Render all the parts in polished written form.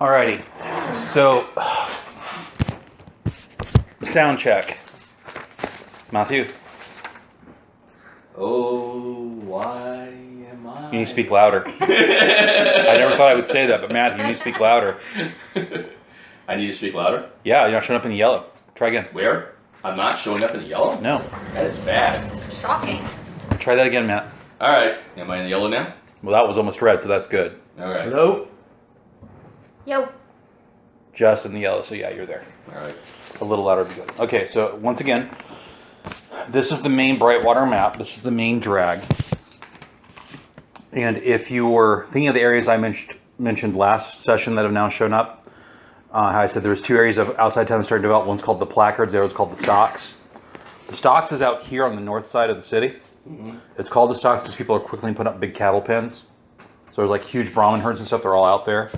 Alrighty, so sound check. Matthew, Oh, why am I? you need to speak louder. I never thought I would say that, but Matthew, you need to speak louder. I need to speak louder? Yeah, you're not showing up in yellow. Try again. Where? I'm not showing up in yellow? No. That is bad. That's shocking. Try that again, Matt. Alright, am I in yellow now? Well, that was almost red, so that's good. Alright. Hello? Yo. Just in the yellow, so yeah, you're there. Alright. A little louder would be good. Okay, so once again, this is the main Brightwater map. This is the main drag. And if you were thinking of the areas I mentioned last session that have now shown up, how I said there was two areas of outside town that started to develop. One's called the Placards, the other one's called the Stocks. The Stocks is out here on the north side of the city. Mm-hmm. It's called the Stocks because people are quickly putting up big cattle pens. So there's like huge Brahmin herds and stuff. They're all out there.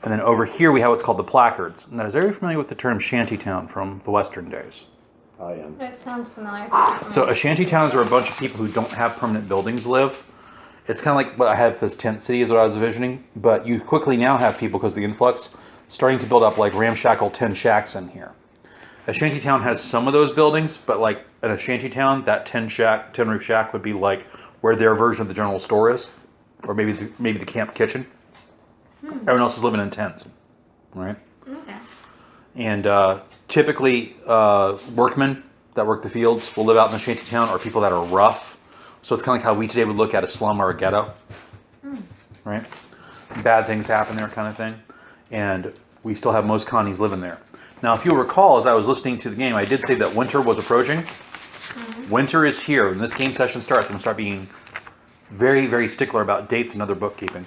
And then over here we have what's called the Placards. And is everybody familiar with the term shantytown from the Western days? I am. That sounds familiar. So a shantytowns are a bunch of people who don't have permanent buildings live. It's kind of like what I had with this tent city is what I was envisioning. But you quickly now have people, because of the influx, starting to build up like ramshackle 10 shacks in here. A shantytown has some of those buildings, but like in a shantytown, that 10 roof shack would be like where their version of the general store is, or maybe the camp kitchen. Everyone else is living in tents, right? Okay. And typically, workmen that work the fields will live out in the shantytown, or people that are rough. So it's kind of like how we today would look at a slum or a ghetto, right? Bad things happen there, kind of thing. And we still have most connies living there. Now, if you'll recall, as I was listening to the game, I did say that winter was approaching. Mm-hmm. Winter is here. When this game session starts, I'm going to start being very, very stickler about dates and other bookkeeping.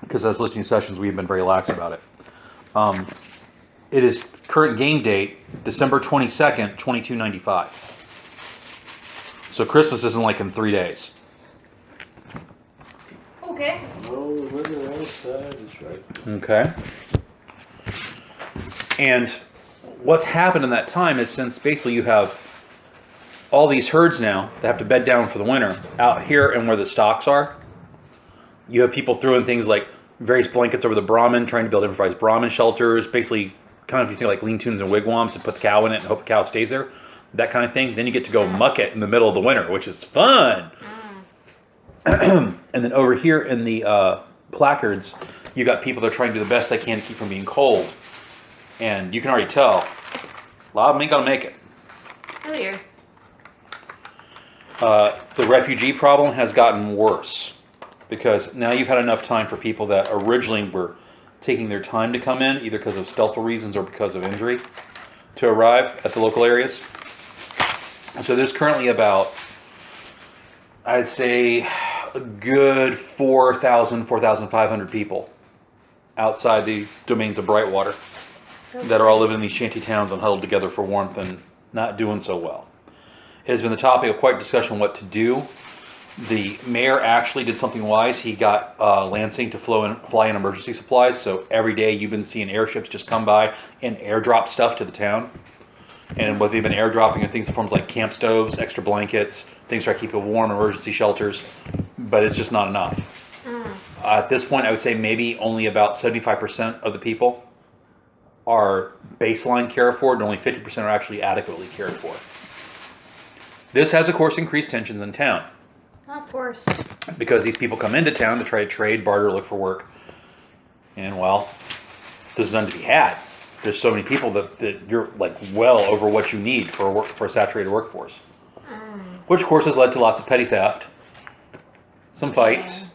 Because as listening sessions, we've been very lax about it. It is current game date, December 22nd, 2295. So Christmas isn't like in 3 days. Okay. No, weather outside is right. Okay. And what's happened in that time is, since basically you have all these herds now that have to bed down for the winter out here and where the stocks are, you have people throwing things like various blankets over the Brahmin, trying to build improvised Brahmin shelters, basically kind of, if you think like lean-tos and wigwams, and put the cow in it and hope the cow stays there, that kind of thing. Then you get to go muck it in the middle of the winter, which is fun. And then over here in the Placards, you got people that are trying to do the best they can to keep from being cold. And you can already tell, a lot of them ain't gonna make it. Oh dear. The refugee problem has gotten worse, because now you've had enough time for people that originally were taking their time to come in, either because of stealthful reasons or because of injury, to arrive at the local areas. So there's currently about, I'd say, a good 4,000, 4,500 people outside the domains of Brightwater that are all living in these shanty towns and huddled together for warmth and not doing so well. It has been the topic of quite discussion on what to do. The mayor actually did something wise. He got Lansing to fly in emergency supplies. So every day you've been seeing airships just come by and airdrop stuff to the town. And what they've been airdropping are things in forms like camp stoves, extra blankets, things to try to keep people warm, emergency shelters. But it's just not enough. At this point, I would say maybe only about 75% of the people are baseline cared for, and only 50% are actually adequately cared for. This has, of course, increased tensions in town. Of course. Because these people come into town to try to trade, barter, look for work. And, well, there's none to be had. There's so many people that you're like well over what you need for a saturated workforce. Which, of course, has led to lots of petty theft, some fights,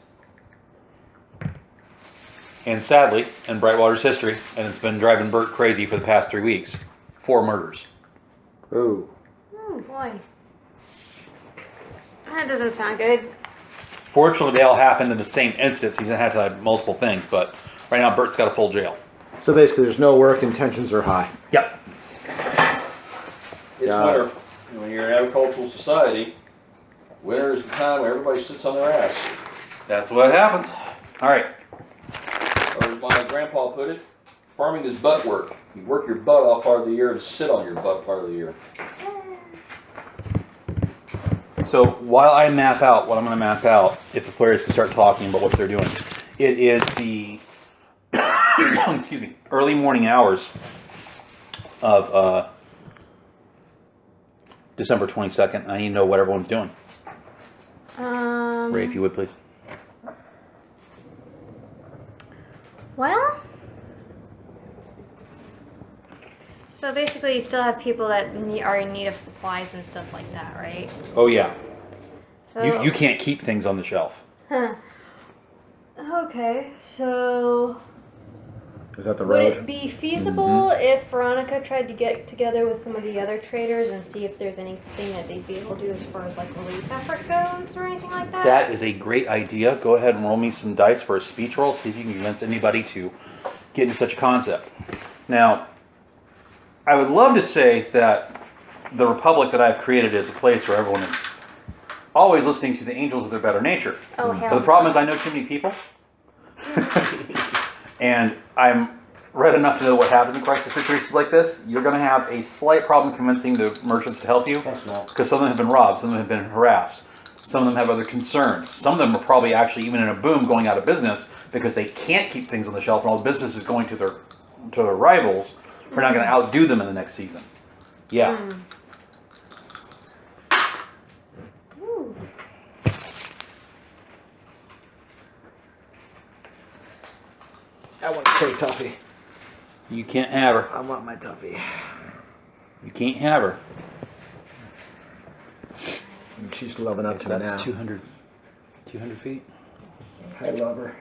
and sadly, in Brightwater's history, and it's been driving Bert crazy for the past 3 weeks, 4 murders. Oh. Oh boy. That doesn't sound good. Fortunately, they all happened in the same instance. He's had to have multiple things, but right now Bert's got a full jail. So basically there's no work and tensions are high. Yep. It's winter. When you're an agricultural society, winter is the time where everybody sits on their ass. That's what happens. All right. Or as my grandpa put it, farming is butt work. You work your butt off part of the year and sit on your butt part of the year. So while I map out what I'm going to map out, if the players can start talking about what they're doing, it is the excuse me, early morning hours of December 22nd. I need to know what everyone's doing. Ray, if you would, please. Well, so basically you still have people that are in need of supplies and stuff like that, right? Oh, yeah. So You can't keep things on the shelf. Huh. Okay, so Is that the would road? it be feasible if Veronica tried to get together with some of the other traders and see if there's anything that they'd be able to do as far as like relief effort goes or anything like that? That is a great idea. Go ahead and roll me some dice for a speech roll. See if you can convince anybody to get into such a concept. Now, I would love to say that the Republic that I've created is a place where everyone is always listening to the angels of their better nature. Oh, But hell. the problem is I know too many people. And I'm read enough to know what happens in crisis situations like this. You're going to have a slight problem convincing the merchants to help you. Because some of them have been robbed, some of them have been harassed. Some of them have other concerns. Some of them are probably actually even in a boom going out of business because they can't keep things on the shelf and all the business is going to their rivals. We're not going to outdo them in the next season. Yeah. Ooh. I want to take Tuffy. You can't have her. I want my Tuffy. You can't have her. And she's loving up to me now. That's 200 feet. I love her.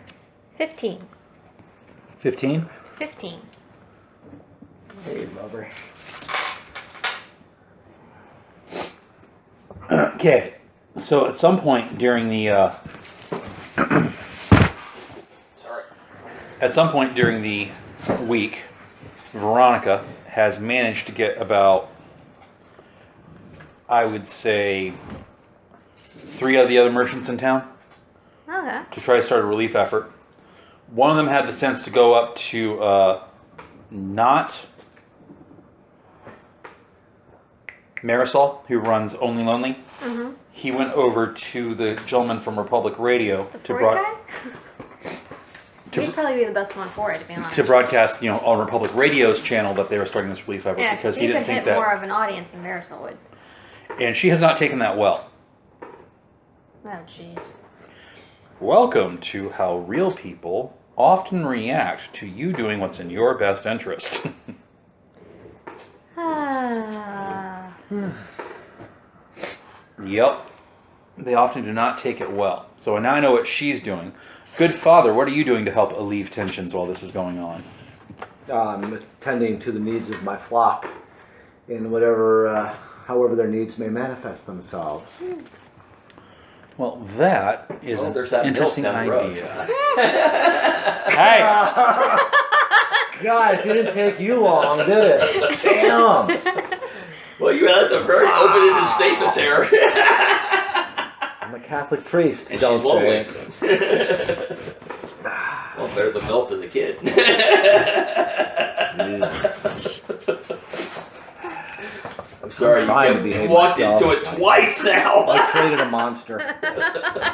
15. 15? 15. Hey, love her. Okay. So at some point during the week, Veronica has managed to get about, I would say, 3 of the other merchants in town Okay. to try to start a relief effort. One of them had the sense to go up to not Marisol, who runs Only Lonely. Mm-hmm. He went over to the gentleman from Republic Radio The to Freud guy? He'd probably be the best one for it, to be honest. to broadcast, on Republic Radio's channel that they were starting this relief effort Yeah, because because he didn't could think hit more that, of an audience than Marisol would. and she has not taken that well. Oh, jeez. Welcome to how real people often react to you doing what's in your best interest. Ah. Yep. They often do not take it well. So now I know what she's doing. Good father, what are you doing to help alleviate tensions while this is going on? Attending to the needs of my flock in whatever, however their needs may manifest themselves. Well, that is Oh, an there's that milk interesting down the road. idea. Hey! God, it didn't take you long, did it? Damn! Well, that's a very open-ended statement there. I'm a Catholic priest. And don't she's lonely. say it. Well, better the milk than the kid. I'm sorry, trying to you behave walked myself. into it twice now. I created a monster.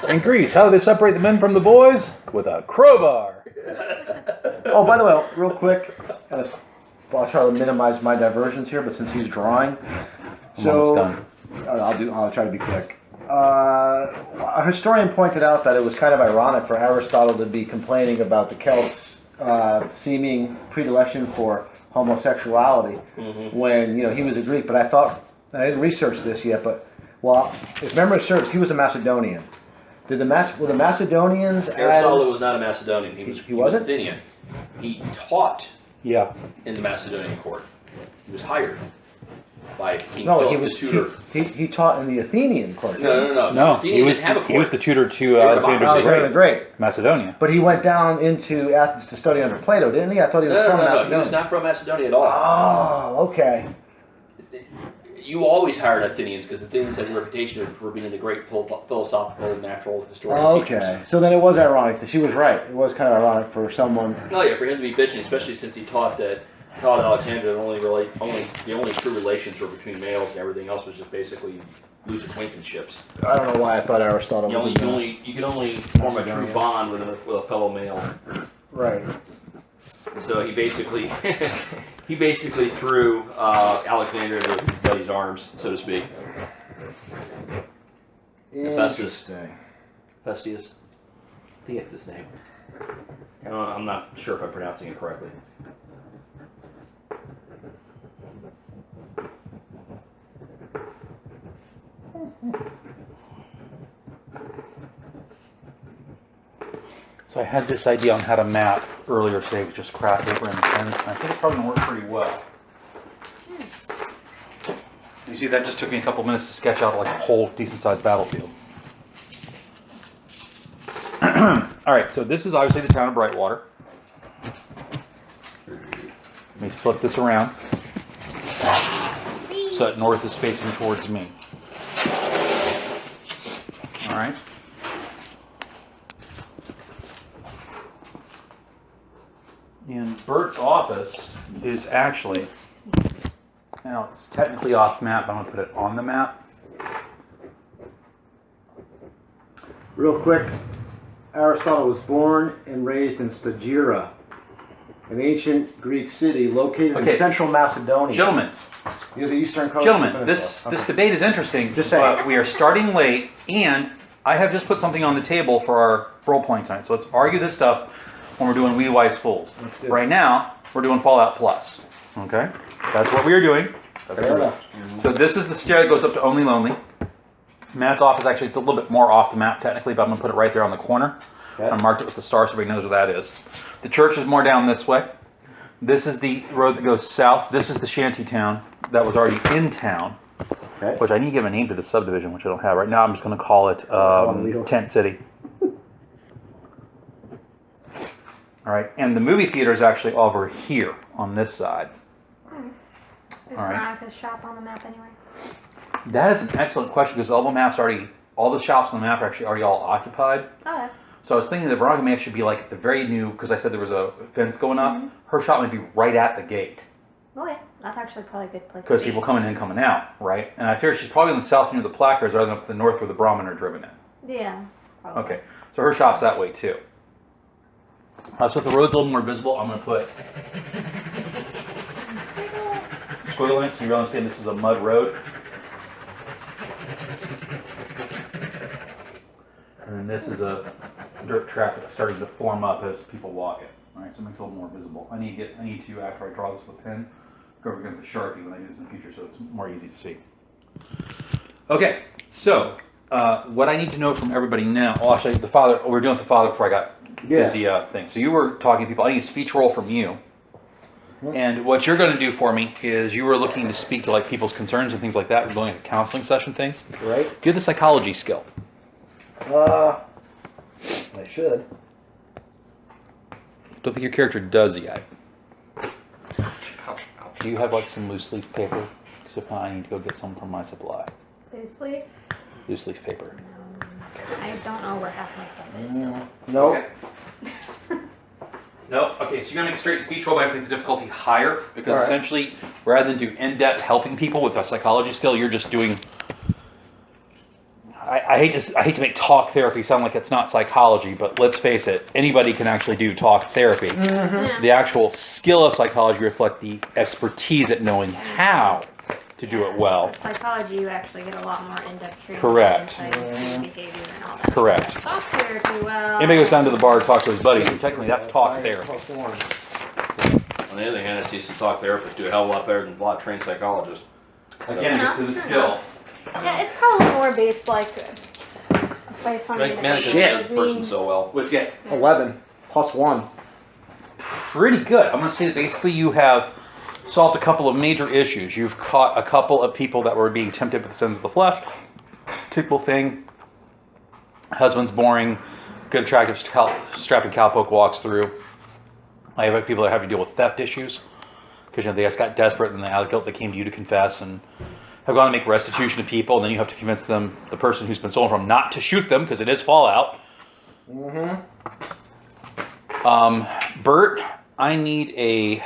In Greece, how do they separate the men from the boys? With a crowbar. Oh, by the way, real quick, I'll try to minimize my diversions here, but since he's drawing, I'm almost done. I'll try to be quick. A historian pointed out that it was kind of ironic for Aristotle to be complaining about the Celts' seeming predilection for homosexuality when he was a Greek. But I didn't research this yet. But if memory serves, he was a Macedonian. Were the Macedonians? Aristotle was not a Macedonian. He was wasn't? Athenian. He taught Yeah. in the Macedonian court. He was hired by King No, Philip he the was tutor. he taught in the Athenian court. No. No, Athenian didn't have a court. he was the tutor to were the Alexander monarchs. the Alexander the Great, Great. Macedonia. But he went down into Athens to study under Plato, didn't he? I thought he was from No. Macedonia. He was not from Macedonia at all. Oh, okay. You always hired Athenians because Athenians had a reputation for being the great philosophical, natural, historical teachers. Okay. So then it was ironic that she was right. It was kind of ironic for someone. No, yeah, for him to be bitching, especially since he taught Alexander that the only true relations were between males and everything else was just basically loose acquaintanceships. I don't know why I thought Aristotle You was can only form a true bond with a fellow male. right. So he basically he basically threw Alexander into his buddy's arms, so to speak. Interesting. Festius. I think that's his name. I'm not sure if I'm pronouncing it correctly. So I had this idea on how to map earlier today with just craft paper and pens, and I think it's probably going to work pretty well. You see, that just took me a couple minutes to sketch out like a whole decent-sized battlefield. All right, so this is obviously the town of Brightwater. Let me flip this around so that north is facing towards me. All right. And Bert's office is actually, now it's technically off map, but I'm going to put it on the map. Real quick, Aristotle was born and raised in Stagira, an ancient Greek city located in central Macedonia. Gentlemen, Near the eastern coast. Gentlemen, this debate is interesting, Just saying. but we are starting late, and I have just put something on the table for our role-playing tonight. So let's argue this stuff when we're doing We Wise Fools. Let's do it. Right now, we're doing Fallout Plus. Okay? That's what we are doing. Fair enough. So this is the stair that goes up to Only Lonely. Matt's office, actually, it's a little bit more off the map technically, but I'm going to put it right there on the corner. Okay. I marked it with the star so everybody knows where that is. The church is more down this way. This is the road that goes south. This is the shanty town that was already in town, Okay. which I need to give a name to the subdivision, which I don't have right now. I'm just going to call it Tent City. All right, and the movie theater is actually over here on this side. Is All right. Veronica's shop on the map anyway? That is an excellent question because all the shops on the map are actually already all occupied. Oh, So I was thinking that Veronica may actually be like the very new, because I said there was a fence going up. Her shop might be right at the gate okay. That's actually probably a good place. because to be. people coming in and coming out, right? And I fear she's probably in the south near the placards rather than up the north where the Brahmin are driven in. Yeah. Probably. Okay, so her shop's that way too. So if the road's a little more visible, I'm going to put squiggle in so you understand this is a mud road. And then this is a dirt track that's starting to form up as people walk it. All right, so it makes it a little more visible. I need to after I draw this with a pen, go over with a Sharpie when I do this in the future so it's more easy to see. Okay, so what I need to know from everybody now, actually the father, we were doing with the father before I got busy thing. So you were talking to people, I need a speech roll from you. And what you're going to do for me is you were looking to speak to like people's concerns and things like that. We're doing a counseling session thing. Right. Do you have the psychology skill? I should. Don't think your character does yet. Do you have like some loose leaf paper? Because if not, I need to go get some from my supply. Loosely? Loose leaf paper. I don't know where half my stuff is still. Nope. No. Okay, so you're gonna make a straight speech roll by putting the difficulty higher because All right. essentially, rather than do in-depth helping people with a psychology skill, you're just doing. I hate to make talk therapy sound like it's not psychology, but let's face it, anybody can actually do talk therapy. Yeah. The actual skill of psychology reflect the expertise at knowing how to do it well. With psychology, you actually get a lot more in-depth training. Correct. And insight into behavior and all that. Correct. Talk therapy, well. Anybody goes down to the bar to talk to his buddies, and technically that's talk therapy. On the other hand, I see some talk therapists do a hell of a lot better than a lot of trained psychologists. Again, this is the skill. Yeah, it's probably more based like based on Like managing individuals. the person so well. What'd you get? 11 plus 1. Pretty good. I'm going to say that basically you have solved a couple of major issues. You've caught a couple of people that were being tempted with the sins of the flesh. Typical thing. Husband's boring. Good attractive strapping cowpoke walks through. I have people that have to deal with theft issues. Because they just got desperate and out of guilt they came to you to confess and have gone to make restitution to people. And then you have to convince them, the person who's been stolen from, not to shoot them because it is Fallout. Bert, I need a...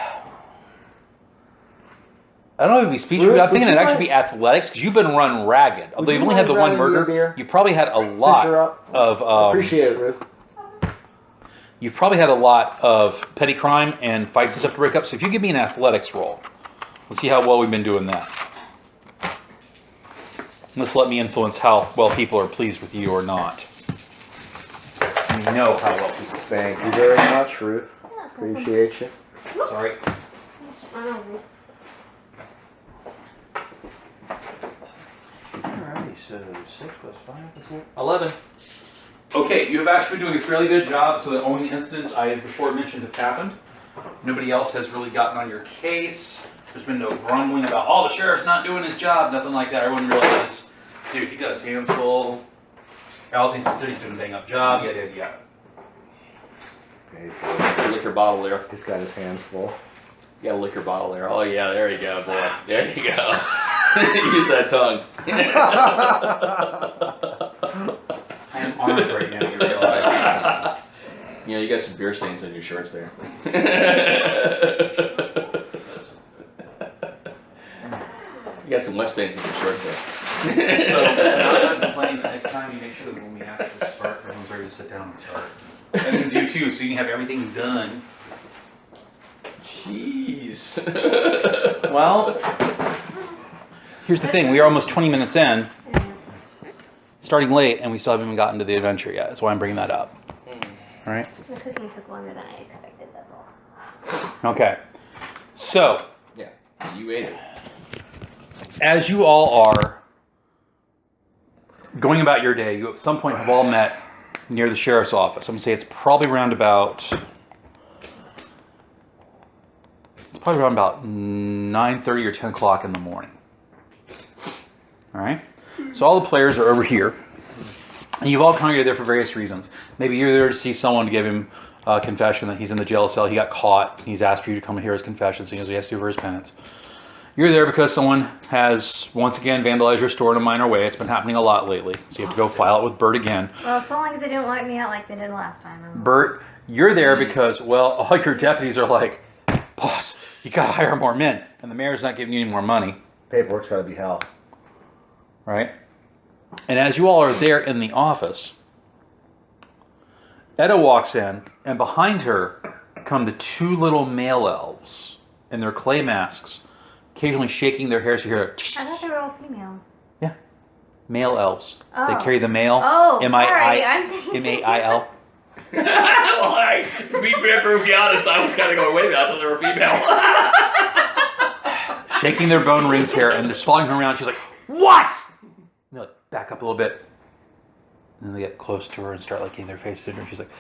I don't know if it'd be speech. I'm thinking it'd actually be athletics because you've been run ragged. Although you've only had the one murder, you probably had a lot of. Appreciate it, Ruth. you've probably had a lot of petty crime and fights and stuff to break up. So if you give me an athletics roll, let's see how well we've been doing that. Let's let me influence how well people are pleased with you or not. And you know how well people. Thank you very much, Ruth. Appreciate you. Sorry. Alrighty, so 6 plus 5 is what? 11. Okay, you have actually been doing a fairly good job. So the only incidents I before mentioned have happened. Nobody else has really gotten on your case. There's been no grumbling about, oh, the sheriff's not doing his job, nothing like that. Everyone realizes, dude, he got his hands full. Al thinks the city's doing a bang up job, yada, yada, yada. Okay, so Liquor bottle there. he's got his hands full. You got a liquor bottle there. Oh yeah, there you go, boy. There you go. Use that tongue. I am armed right now, you realize. You know, you got some beer stains on your shorts there. You got some wet stains on your shorts there. So, now that I'm complaining, next time you make sure that when we actually start, everyone's ready to sit down and start. That means you too, so you can have everything done. Jeez. Well, here's the thing. We are almost 20 minutes in, starting late, and we still haven't even gotten to the adventure yet. That's why I'm bringing that up. All right? The cooking took longer than I expected, that's all. Okay. So, Yeah, you ate it. as you all are going about your day, you at some point have all met near the sheriff's office. I'm going to say it's probably around about 9:30 or 10 o'clock in the morning. All right? So all the players are over here. And you've all congregated there for various reasons. Maybe you're there to see someone to give him a confession that he's in the jail cell. He got caught. He's asked for you to come and hear his confession, so he knows he has to do for his penance. You're there because someone has once again vandalized your store in a minor way. It's been happening a lot lately. So you have to go file it with Bert again. Well, so long as they don't wipe me out like they did last time. Bert, you're there because, well, all your deputies are like, boss, you gotta hire more men. And the mayor's not giving you any more money. Paperwork's got to be hell. Right? And as you all are there in the office, Etta walks in, and behind her come the two little male elves in their clay masks, occasionally shaking their hair so you hear, I thought they were all female. yeah, male elves. Oh. They carry the mail. Oh, sorry. M-I-I- I'm thinking... M-A-I-L. Well, hey, to be perfectly honest, I was kind of going, wait a minute, I thought they were female. Shaking their bone rings hair, and they're following her around. She's like, what? And they like back up a little bit. And then they get close to her and start like getting their faces in her. She's like,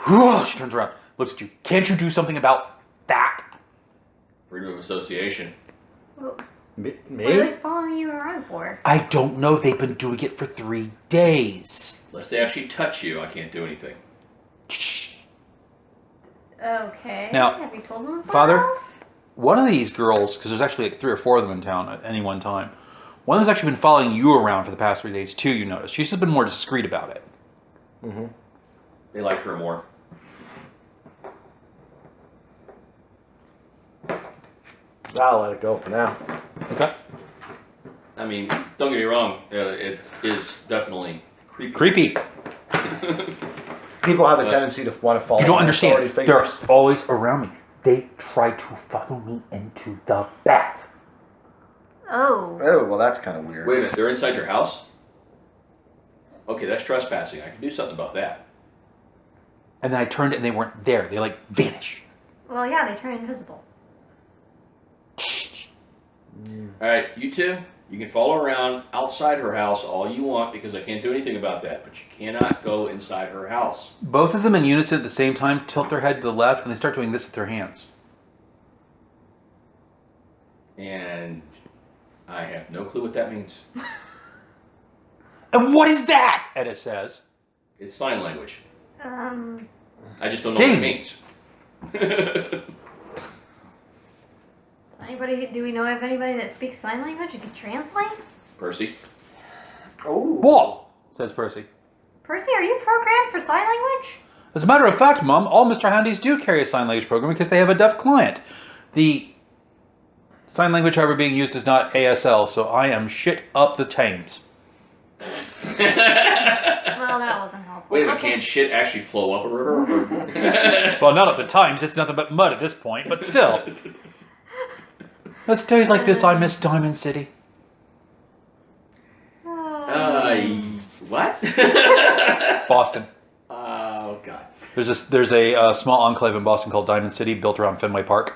whoa. She turns around, looks at you. Can't you do something about that? Freedom of association. Well, Me? what are they following you around for? I don't know. They've been doing it for 3 days. Unless they actually touch you, I can't do anything. Okay. Now, have you told them? Father, one of these girls, because there's actually like 3 or 4 of them in town at any one time, one has actually been following you around for the past 3 days too, you noticed. She's just been more discreet about it. Mm-hmm. They like her more. I'll let it go for now. Okay. I mean, don't get me wrong, it is definitely creepy. Creepy. People have a tendency to want to follow. You don't understand. authority They're figures. always around me. They try to follow me into the bath. Oh. Oh, well, that's kind of weird. Wait a minute, they're inside your house? Okay, that's trespassing. I can do something about that. And then I turned and they weren't there. They like vanish. Well, yeah, they turn invisible. Alright, you two, you can follow around outside her house all you want because I can't do anything about that, but you cannot go inside her house. Both of them in unison at the same time tilt their head to the left and they start doing this with their hands. And I have no clue what that means. And what is that? Edda says. It's sign language. I I just don't know what it Ding. means. Do we know of anybody that speaks sign language and can translate? Percy? Oh. What? Says Percy. Percy, are you programmed for sign language? As a matter of fact, Mom, all Mr. Handies do carry a sign language program because they have a deaf client. The sign language, however, being used is not ASL, so I am shit up the Thames. Well, Well, that wasn't helpful. Wait a minute, Okay. can shit actually flow up a river? Well, not at the times. It's nothing but mud at this point. But still, let's days like this, I miss Diamond City. What? Boston. Oh God. There's a small enclave in Boston called Diamond City, built around Fenway Park.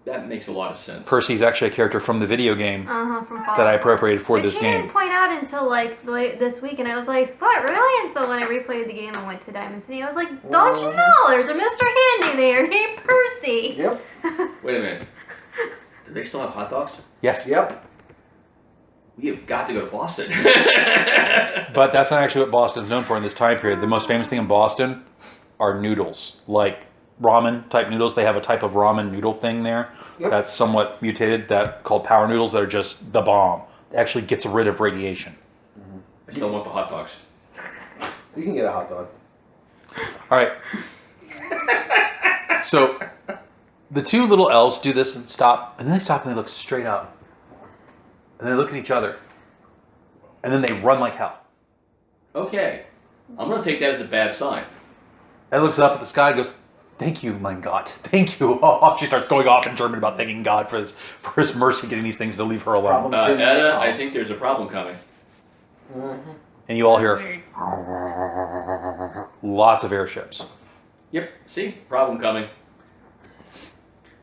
That makes a lot of sense. Percy's actually a character from the video game From that I appropriated for But this she game. didn't point out until like late this week, and I was like, "What, really?" And so when I replayed the game and went to Diamond City, I was like, "Don't you know? There's a Mr. Handy there named Percy." Yep. Wait a minute. Do they still have hot dogs? Yes. Yep. We have got to go to Boston. But that's not actually what Boston's known for in this time period. The most famous thing in Boston are noodles, like ramen type noodles. They have a type of ramen noodle thing there that's somewhat mutated, that called power noodles, that are just the bomb. It actually gets rid of radiation. I still want the hot dogs. You can get a hot dog. All right. So the two little elves do this and stop, and then they stop and they look straight up. And they look at each other. And then they run like hell. Okay. I'm going to take that as a bad sign. And looks up at the sky and goes, "Thank you, mein Gott. Thank you." Oh, she starts going off in German about thanking God for his mercy getting these things to leave her alone. Etta, I think there's a problem coming. And you all hear lots of airships. Yep. See? Problem coming.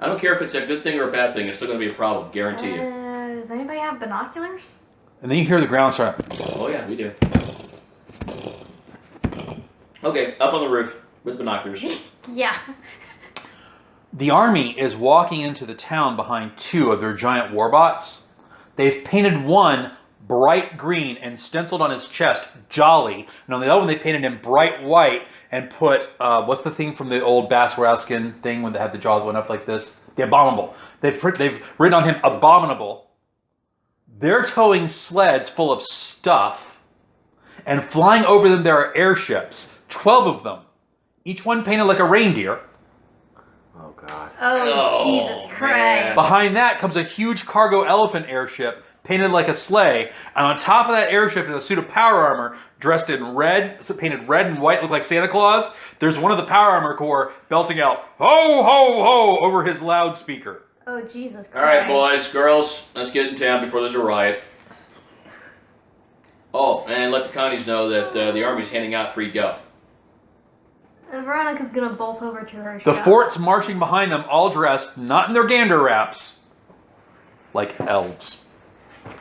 I don't care if it's a good thing or a bad thing. It's still going to be a problem. Guarantee you. Does anybody have binoculars? And then you hear the ground start. Oh, yeah, we do. Okay, up on the roof with binoculars. Yeah. The army is walking into the town behind two of their giant warbots. They've painted one bright green and stenciled on his chest, Jolly. And on the other one, they painted him bright white and put, what's the thing from the old Baswarowskin thing when they had the jaw that went up like this? The Abominable. They've written on him Abominable. They're towing sleds full of stuff, and flying over them there are airships, 12 of them, each one painted like a reindeer. Oh God. Oh, Jesus man. Christ. Behind that comes a huge cargo elephant airship painted like a sleigh, and on top of that airship in a suit of power armor, dressed in red, painted red and white, look like Santa Claus, there's one of the power armor corps belting out, "Ho, ho, ho," over his loudspeaker. Oh, Jesus Christ. All right, boys, girls, let's get in town before there's a riot. Oh, and let the Connies know that the Army's handing out free guff. Veronica's gonna bolt over to her The shop. fort's marching behind them, all dressed, not in their gander wraps, like elves.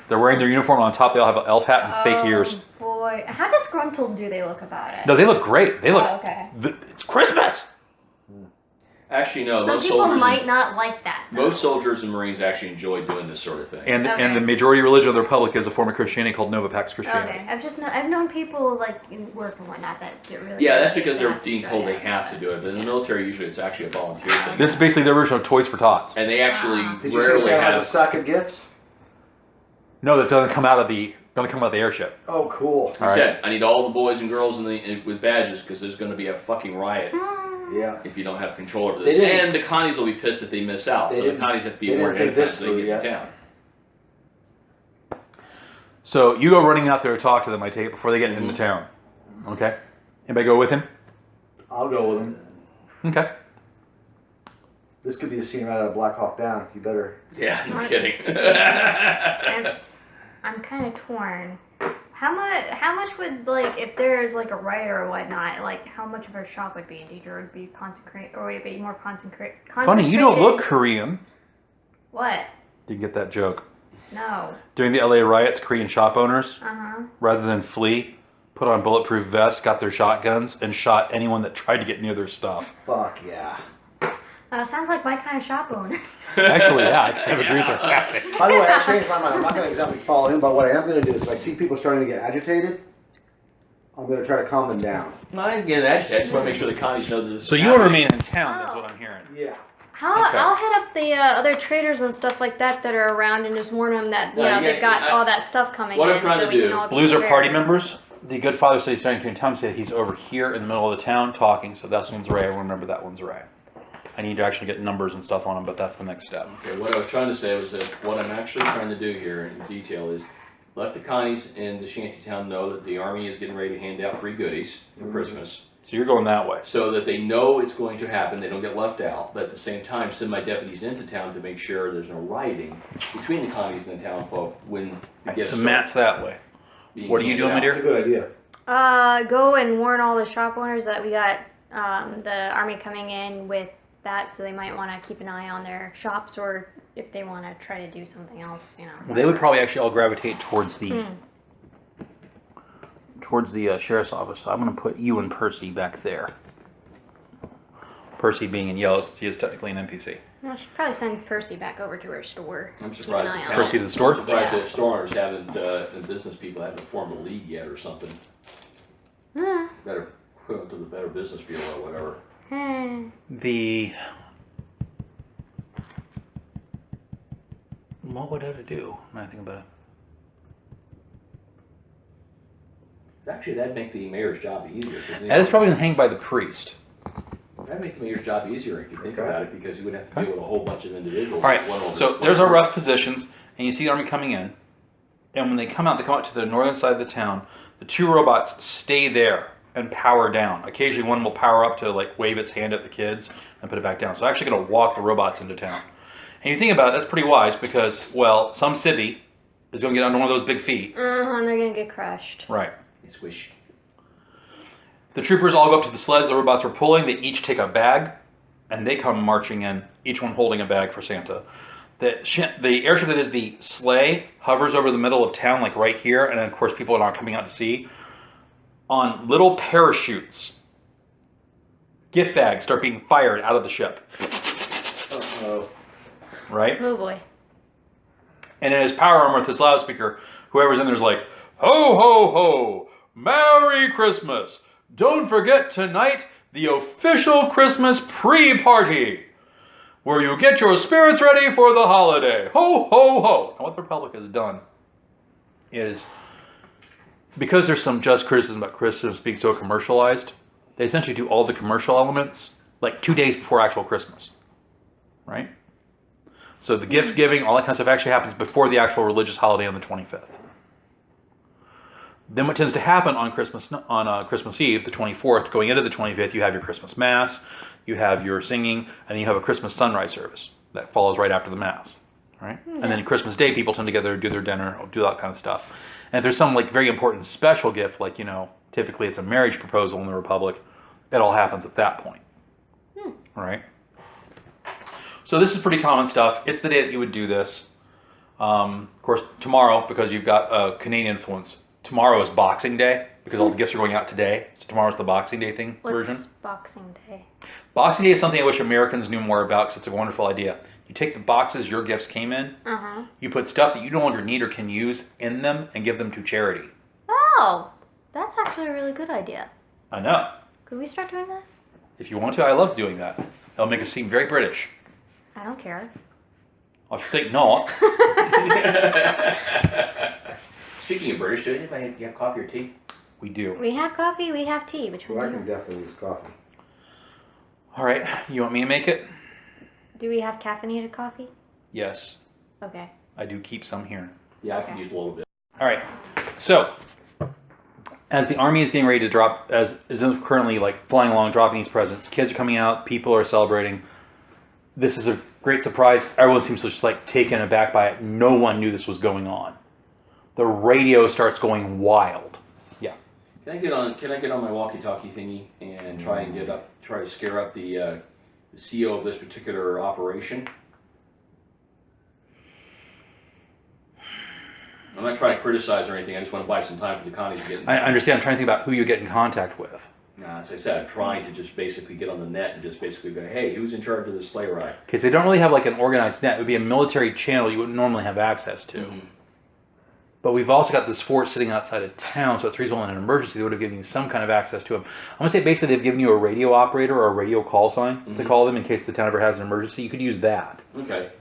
They're wearing their uniform, on top they all have an elf hat and fake ears. Boy. How disgruntled do they look about it? No, they look great. They look, okay. It's Christmas! Actually, no, Some most people soldiers, might not like that. though. most soldiers and Marines actually enjoy doing this sort of thing. And Okay. and the majority religion of the Republic is a form of Christianity called Nova Pax Christianity. Okay, I've known people like in work and whatnot that get really. Yeah, that's into because they're that. being told they have to do it, but in the military, usually it's actually a volunteer thing. This is basically the version of Toys for Tots. And they actually Did you say rarely Santa has a have. sack of gifts? No, that's gonna come out of the airship. Oh, cool. I said, I need all the boys and girls with badges because there's going to be a fucking riot Yeah. if you don't have control over this. They didn't- And the Connies will be pissed if they miss out, They so the didn't- Connies have to be they didn't warned ahead of think time this so they through get in yet. town. So you go running out there to talk to them, I take it, before they get into town. Okay? Anybody go with him? I'll go with him. Okay. This could be a scene right out of Black Hawk Down. You better. Yeah, no Let's kidding. see. I'm kind of torn. How much would, like, if there's like a riot or whatnot, like how much of our shop would be in danger? Would it be concentrate, or would it be more concentrate? Funny, you don't look Korean. What? Didn't get that joke. No. During the LA riots, Korean shop owners, Uh-huh. rather than flee, put on bulletproof vests, got their shotguns, and shot anyone that tried to get near their stuff. Fuck yeah. Sounds like my kind of shop owner. Actually, yeah, I kind of agree with their tactic. By the way, I changed my mind. I'm not going to exactly follow him, but what I am going to do is if I see people starting to get agitated, I'm going to try to calm them down. I get that. I just want to make sure the Connies know that this So is you want to happening. remain in town, is what I'm hearing. Yeah. Okay. I'll hit up the other traders and stuff like that that are around and just warn them that, you No, know, you they've got got- all that stuff coming what I'm in trying so to we do- can all be Blues are party prepared. members. The good father said he's starting to in town, said he's over here in the middle of the town talking, so that's one's Ray. I remember that one's Ray. I need to actually get numbers and stuff on him, but that's the next step. Okay, what I was trying to say was that what I'm actually trying to do here in detail is let the Connies in the shantytown know that the Army is getting ready to hand out free goodies for Christmas. So you're going that way. So that they know it's going to happen, they don't get left out. But at the same time, send my deputies into town to make sure there's no rioting between the Connies and the town folk when the gifts So start Matt's that way. being What are you handed doing, my out. dear? That's a good idea. Go and warn all the shop owners that we got the army coming in with that, so they might want to keep an eye on their shops, or if they want to try to do something else, you know. Well, they would probably actually all gravitate towards the sheriff's office. So I'm going to put you and Percy back there. Percy being in yellow, since he is technically an NPC. I should probably send Percy back over to her store. I'm Keep surprised an the eye town- on it. Percy to the store? I'm surprised Yeah. that store owners haven't, and business people haven't formed a league yet or something. Better put it to the Better Business Bureau or whatever. What would I have to do when I think about it? Actually, that'd make the mayor's job easier. That is probably going to hang by the priest. That'd make the mayor's job easier if you think about it, because you wouldn't have to deal with a whole bunch of individuals. All right, one over- so one there's our over- rough positions, and you see the army coming in. And when they come out to the northern side of the town. The two robots stay there and power down. Occasionally one will power up to like wave its hand at the kids and put it back down. So I'm actually going to walk the robots into town. And you think about it, that's pretty wise because, well, some civvy is going to get under one of those big feet. They're gonna get crushed. Right. It's wish. The troopers all go up to the sleds the robots were pulling. They each take a bag, and they come marching in, each one holding a bag for Santa. The airship that is the sleigh hovers over the middle of town, like right here, and of course people are not coming out to see. On little parachutes, gift bags start being fired out of the ship. Uh-oh. Right? Oh boy. And in his power armor with his loudspeaker, whoever's in there's like, ho, ho, ho, Merry Christmas. Don't forget tonight the official Christmas pre-party, where you get your spirits ready for the holiday. Ho, ho, ho. Now what the Republic has done is, because there's some just criticism about Christmas being so commercialized, they essentially do all the commercial elements like 2 days before actual Christmas. Right? So the gift giving, all that kind of stuff actually happens before the actual religious holiday on the 25th. Then what tends to happen on Christmas Eve, the 24th, going into the 25th, you have your Christmas Mass, you have your singing, and then you have a Christmas sunrise service that follows right after the Mass. Right? And then Christmas Day, people tend to get together, do their dinner, do that kind of stuff. And if there's some like very important special gift, like, you know, typically it's a marriage proposal in the Republic, it all happens at that point. Right? So this is pretty common stuff. It's the day that you would do this. Of course, tomorrow, because you've got a Canadian influence, tomorrow is Boxing Day, because all the gifts are going out today. So tomorrow's the Boxing Day version. What's Boxing Day? Boxing Day is something I wish Americans knew more about, because it's a wonderful idea. You take the boxes your gifts came in, you put stuff that you no longer need or can use in them, and give them to charity. Oh, that's actually a really good idea. I know. Could we start doing that? If you want to, I love doing that. It'll make us seem very British. I don't care. I should think not. Speaking of British, do anybody have coffee or tea? We do. We have coffee, we have tea. Which Well, I one do can you definitely use coffee. All right. You want me to make it? want? Do we have caffeinated coffee? Yes. Okay. I do keep some here. Yeah, I can use a little bit. All right. So, as the army is getting ready to drop, as is currently like flying along, dropping these presents, kids are coming out, people are celebrating. This is a great surprise. Everyone seems just like taken aback by it. No one knew this was going on. The radio starts going wild. Yeah. Can I get on my walkie-talkie thingy and try to scare up the CEO of this particular operation? I'm not trying to criticize or anything. I just want to buy some time for the Connies to get in. I understand. I'm trying to think about who you get in contact with. As I said, I'm trying to just basically get on the net and just basically go, hey, who's in charge of this sleigh ride? Because they don't really have like an organized net. It would be a military channel you wouldn't normally have access to. But we've also got this fort sitting outside of town, so it's reasonable in an emergency they would have given you some kind of access to them. I'm going to say basically they've given you a radio operator or a radio call sign to call them in case the town ever has an emergency. You could use that. Okay.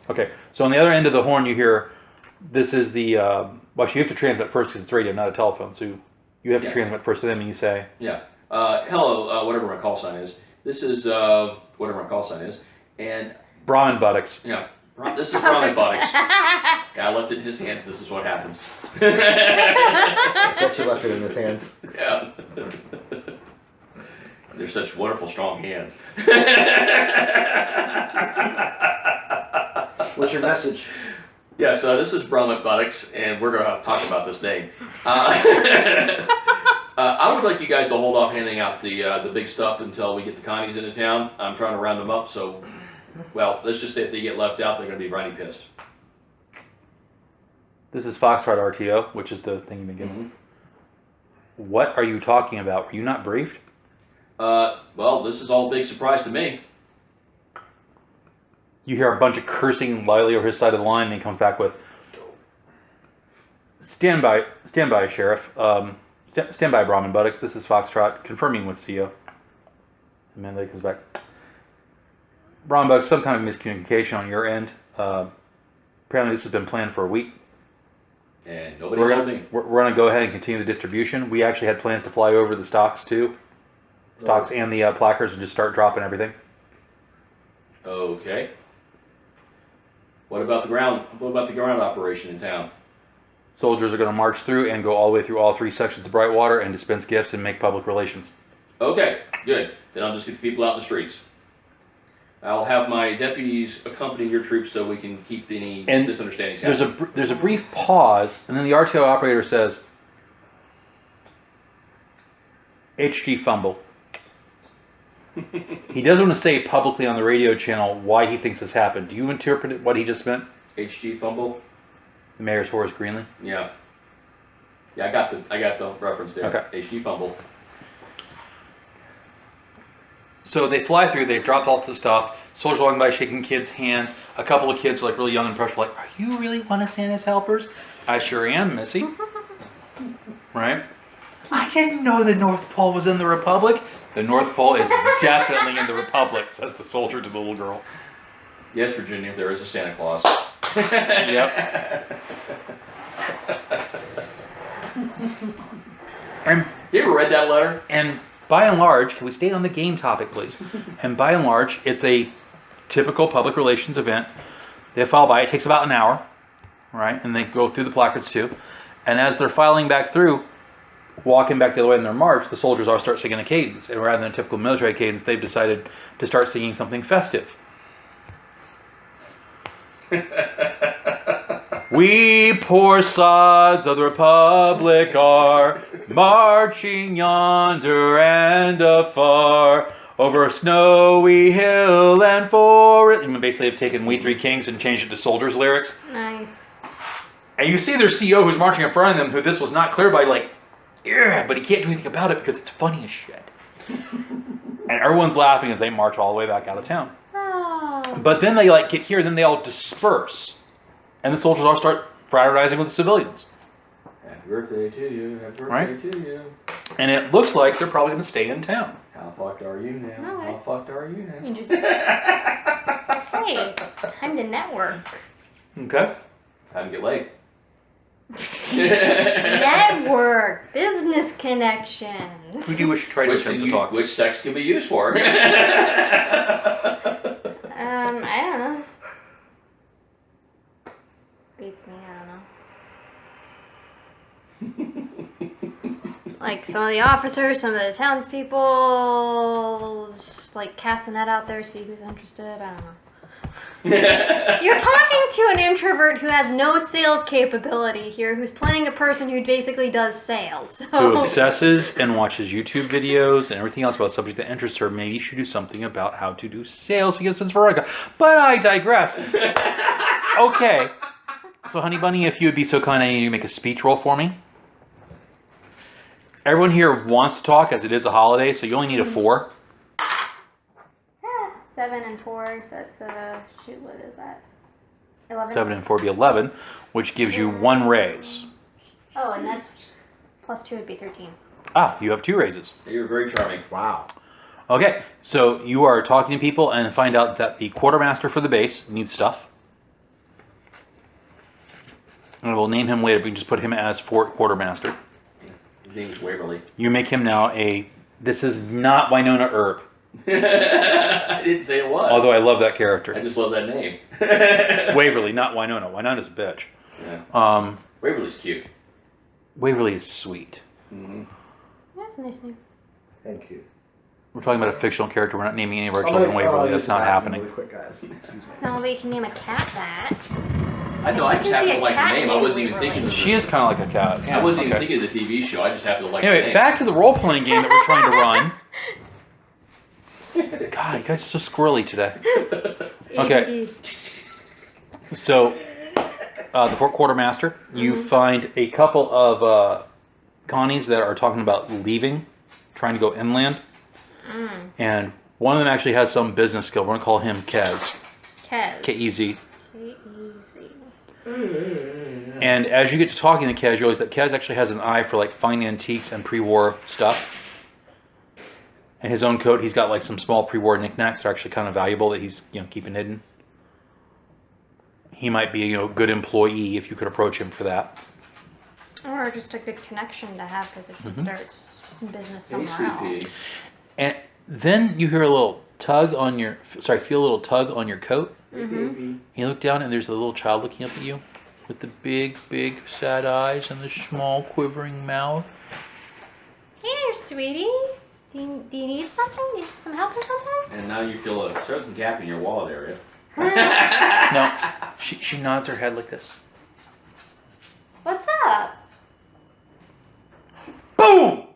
Okay, so on the other end of the horn you hear, this is the, well, actually you have to transmit first because it's radio, not a telephone, so you have to transmit first to them and you say... Yeah. Hello, whatever my call sign is. This is, whatever my call sign is. And... Bra and buttocks. Yeah. This is Brahmin buttocks. Yeah, I left it in his hands. This is what happens. I bet you left it in his hands. Yeah. They're such wonderful, strong hands. What's your message? Yes, this is Brahmin buttocks, and we're going to talk about this name. I would like you guys to hold off handing out the big stuff until we get the Connies into town. I'm trying to round them up, so, well, let's just say if they get left out, they're going to be mighty pissed. This is Foxtrot RTO, which is the thing you've been given. What are you talking about? Were you not briefed? Well, this is all a big surprise to me. You hear a bunch of cursing loudly over his side of the line, and he comes back with, Stand by, Sheriff. Stand by, Brahmin buttocks. This is Foxtrot, confirming with CO. And then he comes back. Brahmin buttocks, some kind of miscommunication on your end. Apparently this has been planned for a week. And nobody told me. We're going to go ahead and continue the distribution. We actually had plans to fly over the stocks too. Stocks and the placards and just start dropping everything. Okay. What about the ground? What about the ground operation in town? Soldiers are going to march through and go all the way through all 3 sections of Brightwater and dispense gifts and make public relations. Okay, good. Then I'll just get the people out in the streets. I'll have my deputies accompany your troops so we can keep any misunderstandings happening. There's a brief pause, and then the RTO operator says, HG fumble. He doesn't want to say publicly on the radio channel why he thinks this happened. Do you interpret what he just meant? HG fumble? The mayor's Horace Greenlee? Yeah. Yeah, I got the reference there. Okay. HG fumble. So they fly through, they've dropped off the stuff, soldiers walking by shaking kids' hands. A couple of kids are like really young and fresh, like, are you really one of Santa's helpers? I sure am, Missy. Right? I didn't know the North Pole was in the Republic. The North Pole is definitely in the Republic, says the soldier to the little girl. Yes, Virginia, there is a Santa Claus. Yep. And You ever read that letter? And by and large, can we stay on the game topic, please? And by and large, it's a typical public relations event. They file by, it takes about an hour, right? And they go through the placards too. And as they're filing back through, walking back the other way in their march, the soldiers all start singing a cadence. And rather than a typical military cadence, they've decided to start singing something festive. We poor sods of the Republic are marching yonder and afar over a snowy hill and forest. And basically, they've taken "We Three Kings" and changed it to soldiers' lyrics. Nice. And you see their CEO who's marching in front of them, who this was not clear by, like, yeah, but he can't do anything about it because it's funny as shit. And everyone's laughing as they march all the way back out of town. Oh. But then they get here, then they all disperse. And the soldiers all start fraternizing with the civilians. Happy birthday to you, happy birthday Right? to you. And it looks like they're probably going to stay in town. How fucked are you now? Okay. How fucked are you now? You just hey, time to network. Okay. Time to get laid. Network, business connections. Who do you wish to try to attempt to talk? Which sex can be used for? I don't know. Beats me. I don't know. Like some of the officers, some of the townspeople, just like casting that out there, see who's interested. I don't know. You're talking to an introvert who has no sales capability here, who's playing a person who basically does sales. So. Who obsesses and watches YouTube videos and everything else about subjects that interests her. Maybe you should do something about how to do sales to get sense for Veronica. But I digress. Okay. So, Honey Bunny, if you would be so kind, I need you to make a speech roll for me. Everyone here wants to talk, as it is a holiday, so you only need a 4. 7 and 4, so that's, shoot, what is that? 11? 7 and 4 would be 11, which gives you 1 raise. Oh, and that's plus 2 would be 13. Ah, you have 2 raises. You're very charming. Wow. Okay, so you are talking to people and find out that the quartermaster for the base needs stuff. And we'll name him later, but we can just put him as Fort Quartermaster. His name is Waverly. You make him now this is not Winona Earp. I didn't say it was. Although I love that I character. just love that name. Waverly, not Winona. Winona's a bitch. Yeah. Waverly's cute. Waverly is sweet. Mm-hmm. That's a nice name. Thank you. We're talking about a fictional character. We're not naming any of our children Waverly. That's not happening. Really quick, guys. Excuse me. No, but you can name a cat that. I know. I just happened to like the cat name. I named wasn't even Waverly. thinking of She is kind of like a cat. Yeah, I wasn't even okay. thinking of the TV show. I just happened to like the Anyway, name. back to the role-playing game that we're trying to run. God, you guys are so squirrely today. Okay. So, the Fort Quartermaster, you find a couple of Connies that are talking about leaving, trying to go inland. And one of them actually has some business skill. We're going to call him Kez. Kez. K-E-Z. K-E-Z. And as you get to talking to Kez, you realize that Kez actually has an eye for like fine antiques and pre-war stuff. And his own coat, he's got like some small pre-war knickknacks that are actually kind of valuable that he's keeping hidden. He might be a good employee if you could approach him for that. Or just a good connection to have because if he starts business Hey, somewhere sweet else. pea. And then you hear a little tug on your, feel a little tug on your coat. Mm-hmm. You look down and there's a little child looking up at you with the big, big sad eyes and the small quivering mouth. Hey there, sweetie. Do you need something? Need some help or something? And now you feel a certain gap in your wallet area. No, she nods her head like this. What's up? Boom!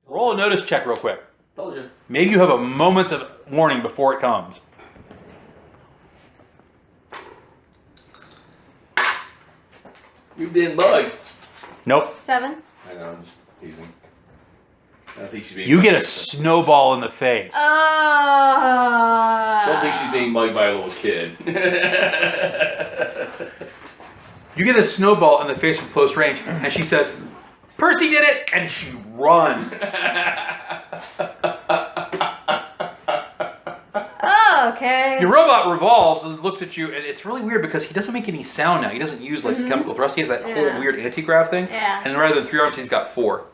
Roll a notice check real quick. Told you. Maybe you have a moment of warning before it comes. You've been bugged. Nope. 7. I know, I'm just teasing. I don't think she's being You bugged. get a snowball in the face. I don't think she's being mugged by a little kid. You get a snowball in the face from close range, and she says, "Percy did it!" and she runs. Oh, okay. Your robot revolves and looks at you, and it's really weird because he doesn't make any sound now. He doesn't use like the chemical thrust. He has that whole Yeah. weird anti-grav thing. Yeah. And rather than 3 arms, he's got 4.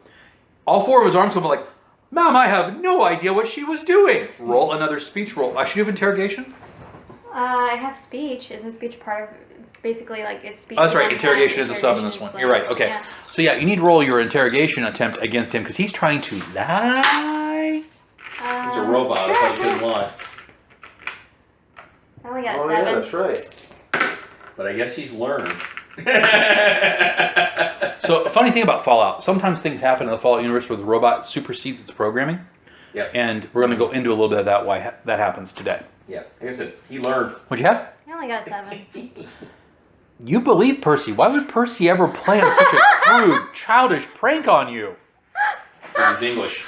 All 4 of his arms go like, "Mom, I have no idea what she was doing." Roll another speech roll. Should you have interrogation? I have speech. Isn't speech part of basically like it's speech? Oh, that's right. one Interrogation time, is a sub in this interrogation one. is You're right. Okay. Yeah. So yeah, you need to roll your interrogation attempt against him because he's trying to lie. He's a robot. I thought he couldn't lie. I only got a Oh 7. yeah, that's right. But I guess he's learned. So a funny thing about Fallout, sometimes things happen in the Fallout universe where the robot supersedes its programming. Yeah. And we're going to go into a little bit of that, why that happens today. Yeah. Like I said, he learned. What'd you have? I only got a 7. You believe Percy. Why would Percy ever plan such a crude, childish prank on you? He's English.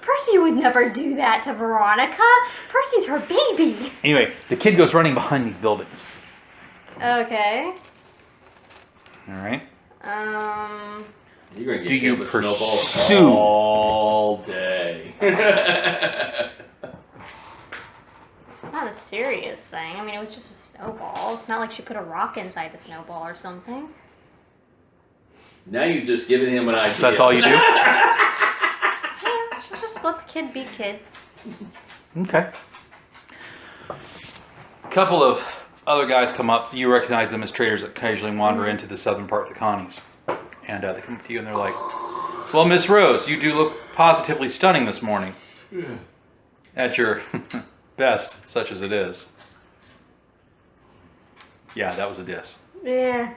Percy would never do that to Veronica. Percy's her baby. Anyway, the kid goes running behind these buildings. Okay. All right. You're gonna get Do you hit with snowballs pursue? all day. It's not a serious thing. I mean, it was just a snowball. It's not like she put a rock inside the snowball or something. Now you've just given him an idea. So that's all you do? Yeah, just let the kid be kid. Okay. A couple of other guys come up. You recognize them as traders that occasionally wander into the southern part of the Connies. And they come up to you and they're like, "Well, Miss Rose, you do look positively stunning this morning. At your best, such as it is." Yeah, that was a diss. Yeah.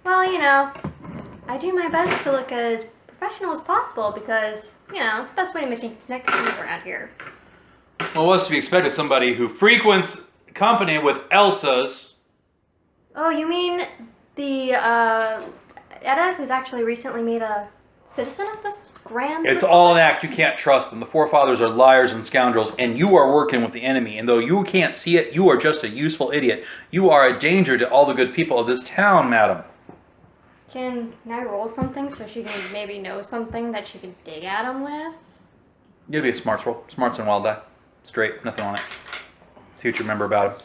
Well, I do my best to look as professional as possible because, it's the best way to make connections around here. Well, what's to be expected? Somebody who frequents company with Elsa's. Oh, you mean the, Edda, who's actually recently made a citizen of this grand... It's all an act. You can't trust them. The forefathers are liars and scoundrels, and you are working with the enemy. And though you can't see it, you are just a useful idiot. You are a danger to all the good people of this town, madam. Can I roll something so she can maybe know something that she can dig at him with? It'll be a smarts roll. Smarts and wild die. Straight. Nothing on it. See what you remember about him.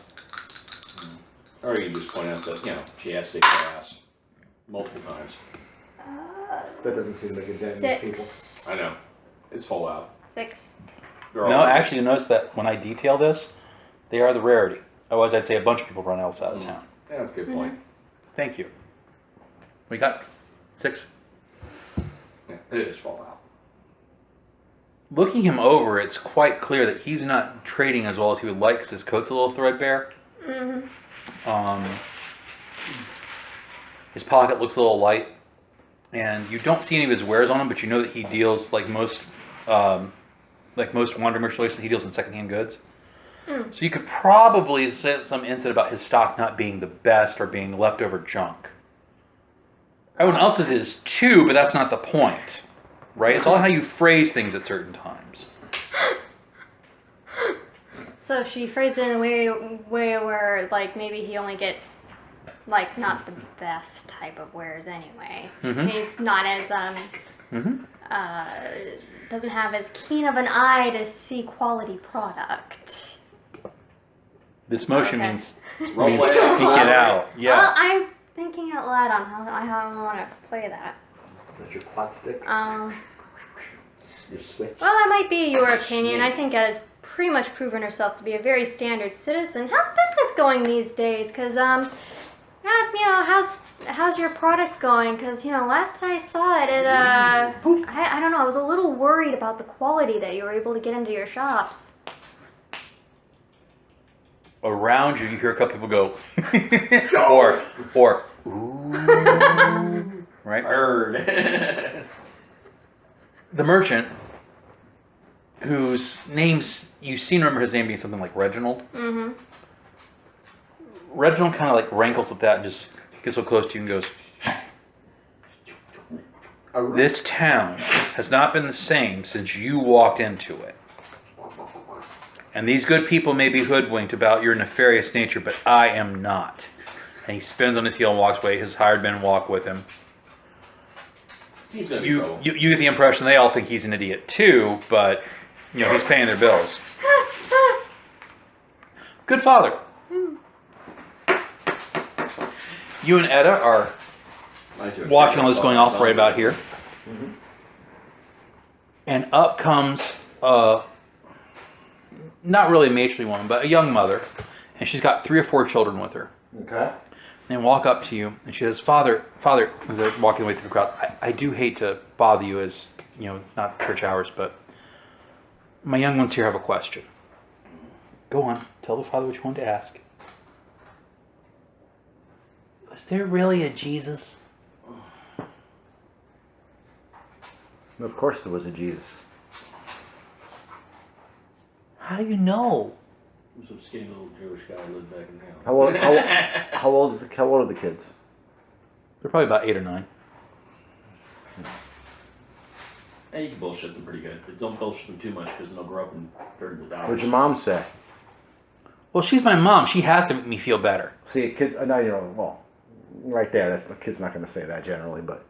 Or you can just point out that, she has 6 ass. Multiple times. That doesn't seem to make a dent in these people. 6. I know. It's Fallout. 6. They're all No, right. actually, you notice that when I detail this, they are the rarity. Otherwise, I'd say a bunch of people run else out of town. Yeah, that's a good point. Thank you. We got 6. Yeah, they just fall out. Looking him over, it's quite clear that he's not trading as well as he would like because his coat's a little threadbare. His pocket looks a little light, and you don't see any of his wares on him, but you know that he deals like most wandering merchandise, he deals in secondhand goods. So you could probably say some insight about his stock not being the best or being leftover junk. Everyone else's is too, but that's not the point, right? It's all how you phrase things at certain times. So she phrased it in a way where, like, maybe he only gets, like, not the best type of wares anyway. He's not as, doesn't have as keen of an eye to see quality product. This motion Okay. means Role play speak it out. Yes. Well, I'm thinking out loud on how I want to play that. That's your quad stick. Your switch. Well, that might be your opinion. I think Ed has pretty much proven herself to be a very standard citizen. How's business going these days? Cause how's your product going? Cause last I saw it, I don't know. I was a little worried about the quality that you were able to get into your shops. Around you, you hear a couple people go, or, ooh, right? Bird. The merchant, whose name's, you seem to remember his name being something like Reginald. Reginald kind of like rankles at that and just gets so close to you and goes, this town has not been the same since you walked into it. And these good people may be hoodwinked about your nefarious nature, but I am not. And he spins on his heel and walks away. His hired men walk with him. He's gonna be You trouble. get the impression they all think he's an idiot too, but he's paying their bills. Good father. You and Etta are watching all this going off right about here. And up comes not really a matronly woman, but a young mother, and she's got 3 or 4 children with her. Okay. And they walk up to you, and she says, Father, as they're walking away through the crowd, I do hate to bother you as, not church hours, but my young ones here have a question. Go on, tell the father what you want to ask. Was there really a Jesus? Of course there was a Jesus. How do you know? Some skinny little Jewish guy lived back in town. How old are the kids? They're probably about 8 or 9. Hey, you can bullshit them pretty good, but don't bullshit them too much because they'll grow up and turn into dollars. What'd your mom say? Well, she's my mom. She has to make me feel better. See, a kid. No, well, right there. The kid's not going to say that generally, but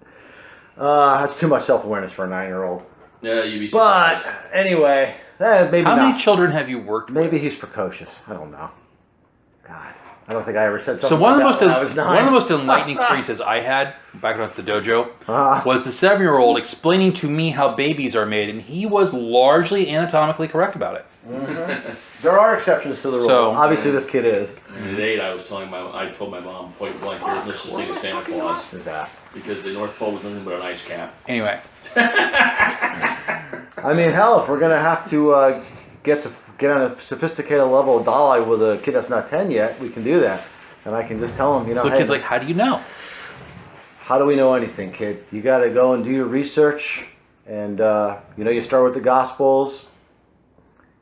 that's too much self-awareness for a 9-year-old. Yeah, you'd be But surprised. anyway, maybe How not. many children have you worked with? Maybe he's precocious. I don't know. God, I don't think I ever said So something. one of the like most that when I was 9. one of the most enlightening experiences I had back when I was at the dojo Ah. was the 7-year-old explaining to me how babies are made, and he was largely anatomically correct about it. There are exceptions to the rule. So- Obviously, this kid is. And at 8, I told my mom point blank, there's no such thing as Santa Claus Is that? because the North Pole was nothing but an ice cap. Anyway, I mean, hell, if we're gonna have to get on a sophisticated level of doll with a kid that's not 10 yet, we can do that. And I can just tell him, so the hey, kid's like, "How do you know?" how do we know anything, kid? You got to go and do your research, and you start with the Gospels,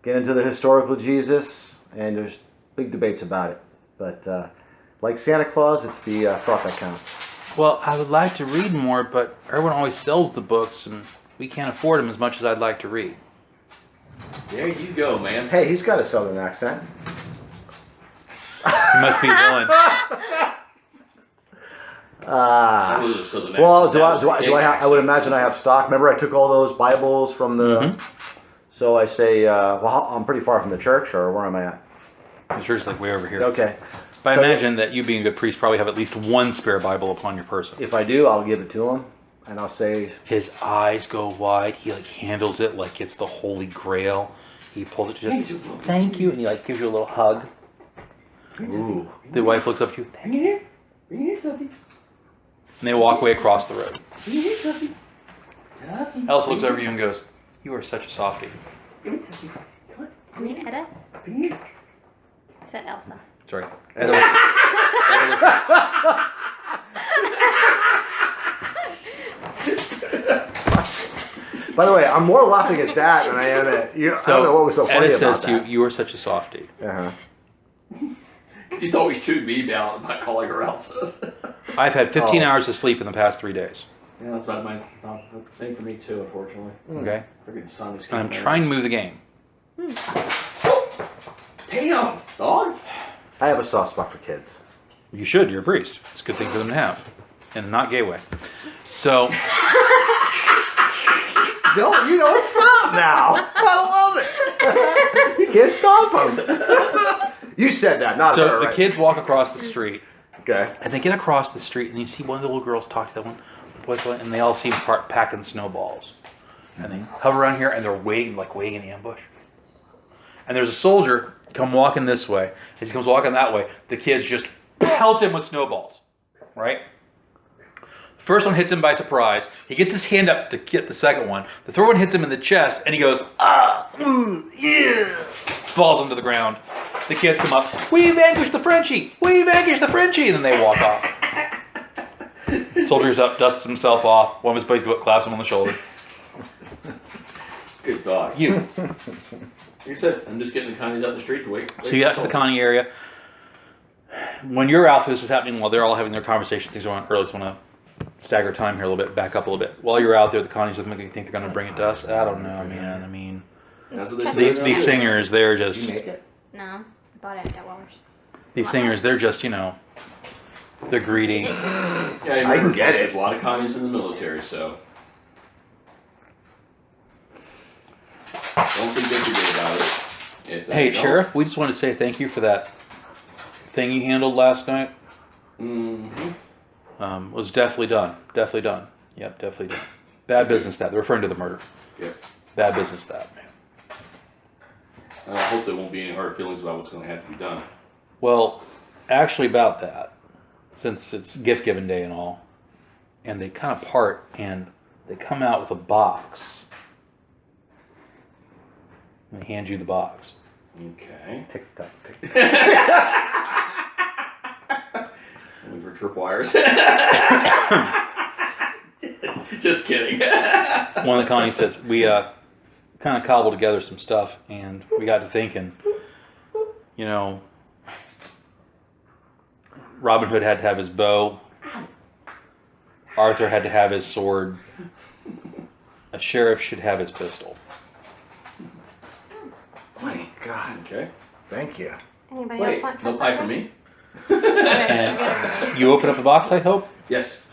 get into the historical Jesus, and there's big debates about it. But like Santa Claus, it's the thought that counts. Well, I would like to read more, but everyone always sells the books, and we can't afford them as much as I'd like to read. There you go, man. Hey, he's got a southern accent. You must be a villain. I was a Southern Well, accent. I would imagine I have stock. Remember, I took all those Bibles from the. So I say, I'm pretty far from the church, or where am I at? The church is like way over here. Okay. But I So- imagine that you being a good priest probably have at least one spare Bible upon your person. If I do, I'll give it to him. and I'll say, His eyes go wide. He like handles it like it's the Holy Grail. He pulls it to just, thank you, and he like gives you a little hug. ooh. The wife looks up to you, thank you. Bring it here, Tuffy. And they walk away across the road. Bring it here, Tuffy. Tuffy. Elsa looks over you and goes, you are such a softie. Give it, Tuffy. Come I mean, Edda? on. Bring it. I said Elsa. Sorry. Edda looks, By the way, I'm more laughing at that than I am at you. I don't know what was so funny Edda about says that. you are such a softie. Uh-huh. He's always chewed me down about calling her Elsa. I've had 15 Oh. hours of sleep in the past 3 days. Yeah, that's about that's the same for me too, unfortunately. Okay? Freaking sun is And I'm kicking trying to my move the game. ass. Damn, dog. I have a soft spot for kids. You should. You're a priest. It's a good thing for them to have. In a not gay way. So, No, you don't stop now. I love it. You can't stop them. You said that, not so her, the right? kids walk across the street. Okay. And they get across the street, and you see one of the little girls talk to that one, and they all seem packing snowballs. And they hover around here, and they're waiting in ambush. And there's a soldier come walking this way. As he comes walking that way, the kids just pelt him with snowballs. Right? First one hits him by surprise. He gets his hand up to get the second one. The third one hits him in the chest, and he goes, yeah. Falls onto the ground. The kids come up, we vanquished the Frenchie! We vanquished the Frenchie! And then they walk off. Soldier's up, dusts himself off. One of his buddies claps him on the shoulder. Good dog. You. Like I said, I'm just getting the connies out the street to wait. So you get to the Connie area. When you're out, this is happening while they're all having their conversation. Things are on early, so I want to stagger time here a little bit, back up a little bit. While you're out there, the Connies look like you think they're going to bring it to us. I don't know, man. I mean, That's what they say. these singers, they're Did you just, make it? No, I bought it at Wellers. these singers, they're just, they're greedy. Yeah, I can get it. There's a lot of connies in the military, so don't think they forget about it. If they Hey, don't- Sheriff, we just want to say thank you for that thing you handled last night. Mhm. Was definitely done. Definitely done. Yep, definitely done. Bad business that. They're referring to the murder. Yep. Bad business that, man. I hope there won't be any hard feelings about what's going to have to be done. Well, actually about that, since it's gift giving day and all, and they kind of part and they come out with a box. And they hand you the box. Okay. Tick tock, tick. We were tripwires. Just kidding. One of the Connies says, we kind of cobbled together some stuff, and we got to thinking, Robin Hood had to have his bow. Arthur had to have his sword. A sheriff should have his pistol. My God. Okay. Thank you. Anybody Wait, else want no pie for me? And you open up the box, I hope? Yes.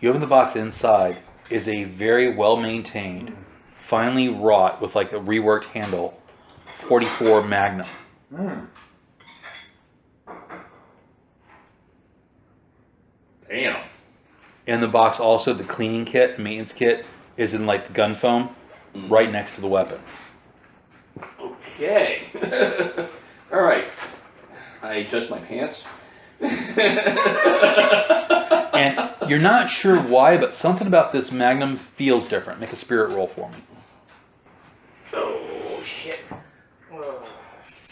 You open the box, inside is a very well-maintained, finely wrought, with like a reworked handle, 44 Magnum. Damn. In the box also, the cleaning kit, maintenance kit, is in like the gun foam, right next to the weapon. Okay. All right. I adjust my pants. And you're not sure why, but something about this Magnum feels different. Make a spirit roll for me. Oh, shit.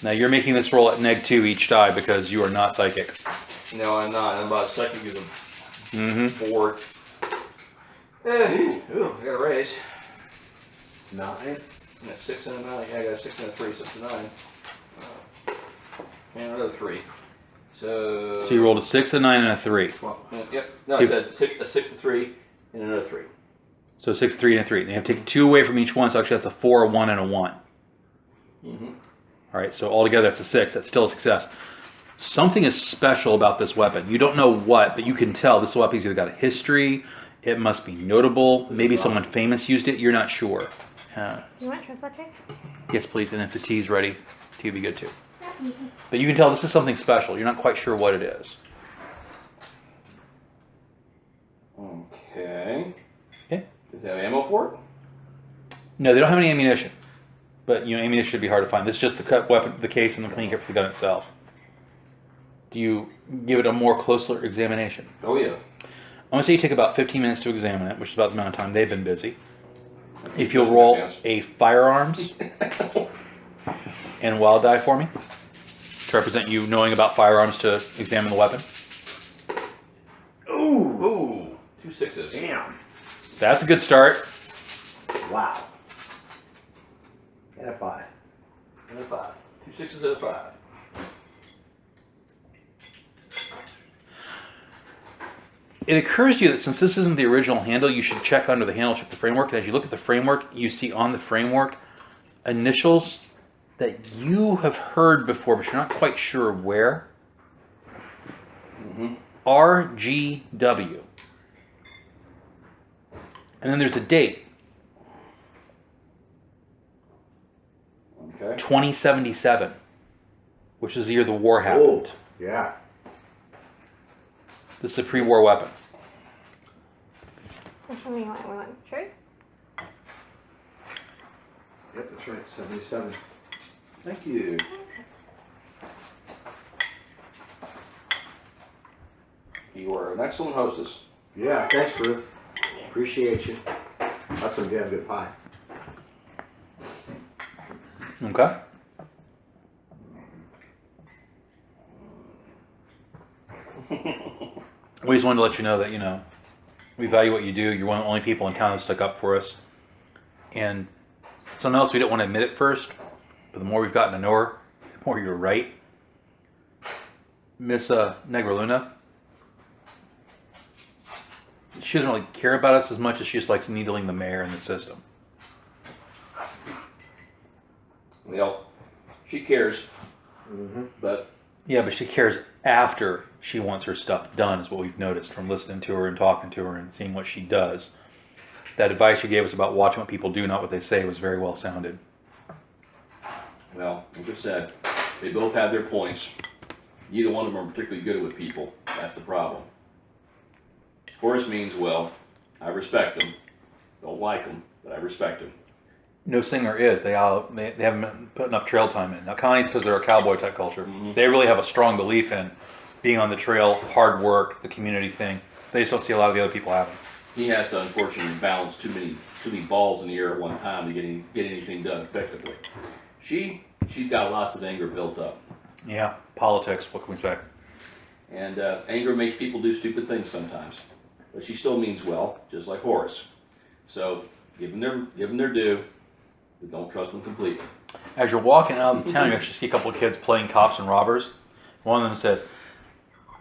Now you're making this roll at -2 each die because you are not psychic. No, I'm not. I'm about psychic is a Mm-hmm. 4. Ooh, I got a raise. 9. I got 6 and a 9. Yeah, I got a 6 and a 3, so it's a 9. And another 3. So. So you rolled a 6, a 9, and a 3. Yep. No, So I said a 6, a 3, and another 3. So 6, 3, and a 3. And you have to take 2 away from each one, so actually that's a 4, a 1, and a 1. Mm-hmm. All right, so altogether that's a 6. That's still a success. Something is special about this weapon. You don't know what, but you can tell this weapon's either got a history, it must be notable, maybe someone famous used it, you're not sure. You want to trust that, Jake? Yes, please, and if the tea's ready, tea would be good too. But you can tell this is something special. You're not quite sure what it is. Okay. Does it have ammo for it? No, they don't have any ammunition. But you know, ammunition should be hard to find. This is just the cut weapon, the case, and the clean kit for the gun itself. Do you give it a more closer examination? Oh yeah. I'm gonna say you take about 15 minutes to examine it, which is about the amount of time they've been busy. If you'll roll a firearms and wild die for me, to represent you knowing about firearms to examine the weapon. Ooh. 2 6s. Damn. That's a good start. Wow. And a 5. And a 5. 2 6s and a 5. It occurs to you that since this isn't the original handle, you should check under the handle, check the framework. And as you look at the framework, you see on the framework initials that you have heard before, but you're not quite sure where. RGW. And then there's a date. Okay. 2077, which is the year the war happened. Oh, yeah. This is a pre-war weapon. Which one do you want? We want sure? Yep, that's right. 77. Thank you. You are an excellent hostess. Yeah, thanks, Ruth. Appreciate you. That's some damn good pie. Okay. We just wanted to let you know that, you know, we value what you do. You're one of the only people in town that stuck up for us. And something else we didn't want to admit at first, but the more we've gotten to know her, the more you're right. Miss Negraluna, she doesn't really care about us as much as she just likes needling the mayor in the system. Well, she cares, but Yeah, but she cares after she wants her stuff done, is what we've noticed from listening to her and talking to her and seeing what she does. That advice you gave us about watching what people do, not what they say, was very well sounded. well, like I said, they both have their points. Neither one of them are particularly good with people. That's the problem. Horace means well. I respect him. Don't like him, but I respect him. No singer is. They haven't put enough trail time in. Now, Connie's because they're a cowboy type culture. They really have a strong belief in being on the trail, hard work, the community thing. They just don't see a lot of the other people having. He has to unfortunately balance too many balls in the air at one time to get anything done effectively. She's got lots of anger built up, Yeah, politics. What can we say? and anger makes people do stupid things sometimes. But she still means well, just like Horace. So give them their due, but don't trust them completely. As you're walking out of the town, you actually see a couple of kids playing cops and robbers. One of them says,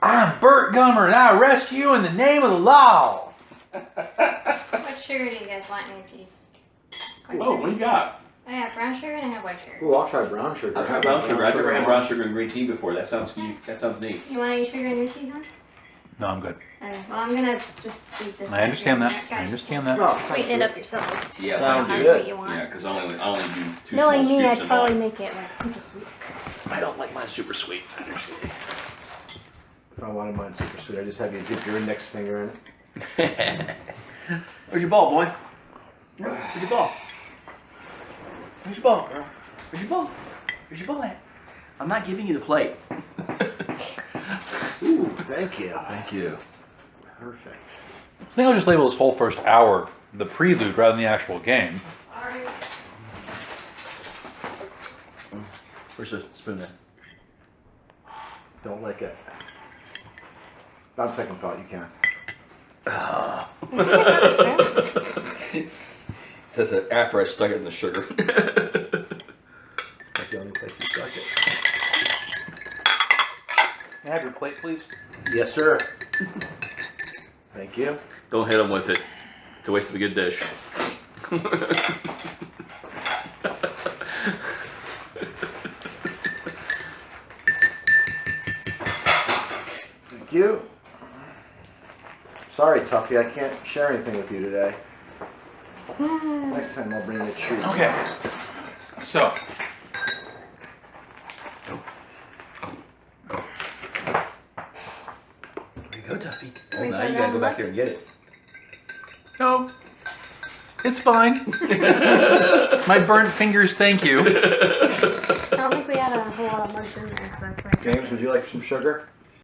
"I'm Bert Gummer, and I arrest you in the name of the law." What sugar do you guys want in your cheese? Oh, what do you got? I have brown sugar and I have white sugar. Ooh, I'll try brown sugar. I've tried brown sugar. I've never had brown sugar and green tea before. That sounds neat. That sounds neat. You want any sugar in your tea, huh? No, I'm good. Well, I'm gonna just eat this. I understand that. I Guys, understand that. Oh, thanks, sweeten it Ruth. up yourselves. Yeah, Sounds thank That's you. good. what you want. Yeah, because I only do 2 Knowing small me, scoops I'd of probably mine. make it like super sweet. I don't like mine super sweet. If I wanted mine super sweet, I just have you dip your index finger in it. Where's your ball, boy? Where's your ball? Where's your ball, girl? Where's your ball? Where's your ball at? I'm not giving you the plate. Ooh, thank you. Thank you. Perfect. I think I'll just label this whole first hour the prelude rather than the actual game. Where's the spoon at? Don't lick it. On second thought, you can. Says that after I stuck it in the sugar. That's the only place you stuck it. Can I have your plate, please? Yes, sir. Thank you. Don't hit him with it. It's a waste of a good dish. Thank you. Sorry, Tuffy, I can't share anything with you today. Next time I'll bring you a treat. Okay. So. There you go, Tuffy. Oh, now you gotta go back there and get it. No. It's fine. My burnt fingers, thank you. I don't think we had a whole lot of mugs in there, so that's like. James, would you like some sugar?